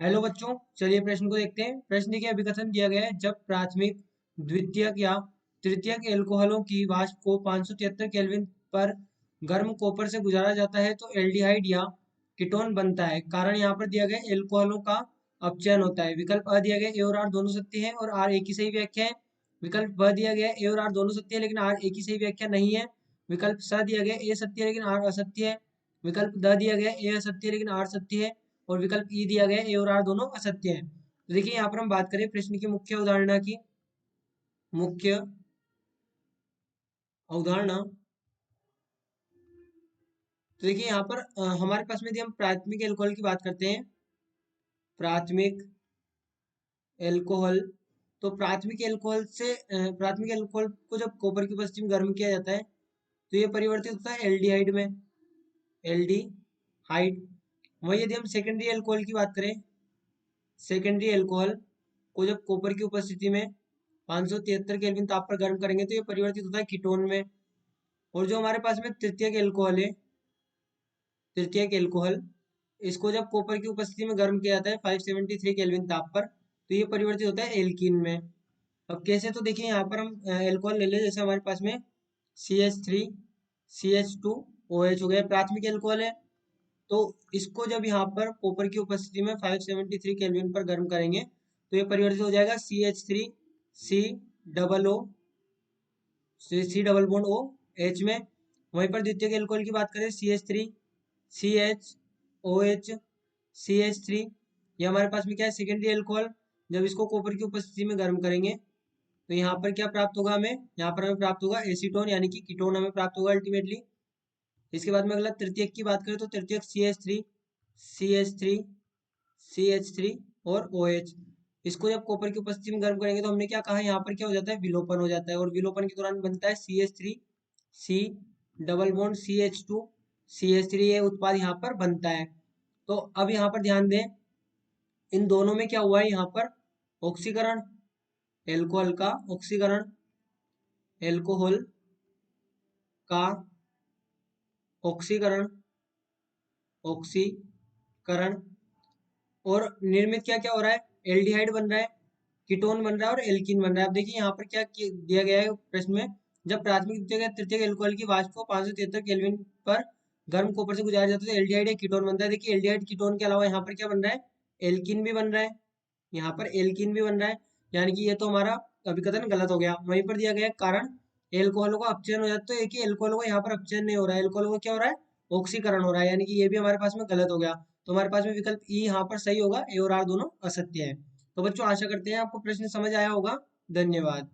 Hello बच्चों, चलिए प्रश्न को देखते हैं। प्रश्न देखिए, अभिकथन दिया गया है, जब प्राथमिक, द्वितीयक या तृतीयक एल्कोहलों की वाष्प को 573 केल्विन पर गर्म कॉपर से गुजारा जाता है तो एल्डिहाइड या कीटोन बनता है। कारण यहाँ पर दिया गया है, एल्कोहलों का अपचयन होता है। विकल्प अ दिया गया है, ए और आर दोनों सत्य है और आर एक ही सही व्याख्या है। विकल्प ब दिया गया है, ए और आर दोनों सत्य है लेकिन आर एक ही सही व्याख्या नहीं है। विकल्प स दिया गया है, ए सत्य है लेकिन आर असत्य है। विकल्प द दिया गया है, ए असत्य है लेकिन आर सत्य है। और विकल्प ई दिया गया है, ए और आर दोनों असत्य हैं। तो देखिए यहाँ पर हम बात करें प्रश्न की मुख्य अवधारणा की। मुख्य अवधारणा, तो देखिए यहाँ पर हमारे पास में यदि हम प्राथमिक एल्कोहल की बात करते हैं, प्राथमिक एल्कोहल, तो प्राथमिक एल्कोहल से प्राथमिक एल्कोहल को जब कॉपर की उपस्थिति में गर्म किया जाता है तो ये परिवर्तित होता है एल्डिहाइड में, एल्डिहाइड। वही यदि हम सेकेंडरी एल्कोहल की बात करें, सेकेंडरी एल्कोहल को जब कॉपर की उपस्थिति में 573 केल्विन ताप पर गर्म करेंगे तो ये परिवर्तित होता है कीटोन में। और जो हमारे पास में तृतीयक एल्कोहल है, तृतीयक एल्कोहल, इसको जब कॉपर की उपस्थिति में गर्म किया जाता है 573 केल्विन ताप पर तो ये परिवर्तित होता है एल्कीन में। अब कैसे, तो देखिए यहाँ पर हम एल्कोहल ले लें, जैसे हमारे पास में CH3 CH2 OH हो गया, प्राथमिक एल्कोहल है। तो इसको जब यहाँ पर कॉपर की उपस्थिति में 573 केल्विन पर गर्म करेंगे तो ये परिवर्तित हो जाएगा CH3 C double O, C double bond O H में। वहीं पर द्वितीयक एल्कोहल की बात करें, CH3 CH OH CH3, ये हमारे पास में क्या है, सेकेंडरी एल्कोहल। जब इसको कॉपर की उपस्थिति में गर्म करेंगे तो यहाँ पर क्या प्राप्त होगा हमें, यहाँ पर हमें प्राप्त होगा एसीटोन यानी कि कीटोन हमें प्राप्त होगा अल्टीमेटली। इसके बाद में अगला तृतीयक की बात करें तो तृतीयक CH3 CH3 और OH, इसको जब कॉपर की उपस्थिति में गर्म करेंगे तो हमने क्या कहा, यहाँ पर क्या हो जाता है, विलोपन हो जाता है। और विलोपन के दौरान बनता है CH3 C double bond CH2 CH3, ये उत्पाद यहाँ पर बनता है। तो अब यहाँ पर ध्यान दें, इन दोनों में क्या हुआ है, यहाँ पर ऑक्सीकरण, एल्कोहल का ऑक्सीकरण, एल्कोहल का ऑक्सीकरण, ऑक्सीकरण, और निर्मित क्या क्या हो रहा है, एल्डिहाइड बन रहा है, कीटोन बन रहा है और एल्कीन बन रहा है। अब देखिए यहाँ पर क्या दिया गया है प्रश्न में, जब प्राथमिक द्वितीयक या तृतीयक एल्कोहल की वाष्प को 573 केल्विन पर गर्म कॉपर से गुजारा जाता है तो एल्डिहाइड या कीटोन बनता है। देखिए एल्डिहाइड कीटोन के अलावा यहाँ पर क्या बन रहा है, एल्कीन भी बन रहा है, यहाँ पर एल्कीन भी बन रहा है। यानी कि ये तो हमारा अभिकथन गलत हो गया। वहीं पर दिया गया है कारण, एल्कोहलों का अपचयन हो जाता है, तो एक ही एल्कोहल को यहाँ पर अपचयन नहीं हो रहा है, एल्कोहल को क्या हो रहा है, ऑक्सीकरण हो रहा है, यानी कि ये भी हमारे पास में गलत हो गया। तो हमारे पास में विकल्प ई यहाँ पर सही होगा, ए और आर दोनों असत्य है। तो बच्चों आशा करते हैं आपको प्रश्न समझ आया होगा। धन्यवाद।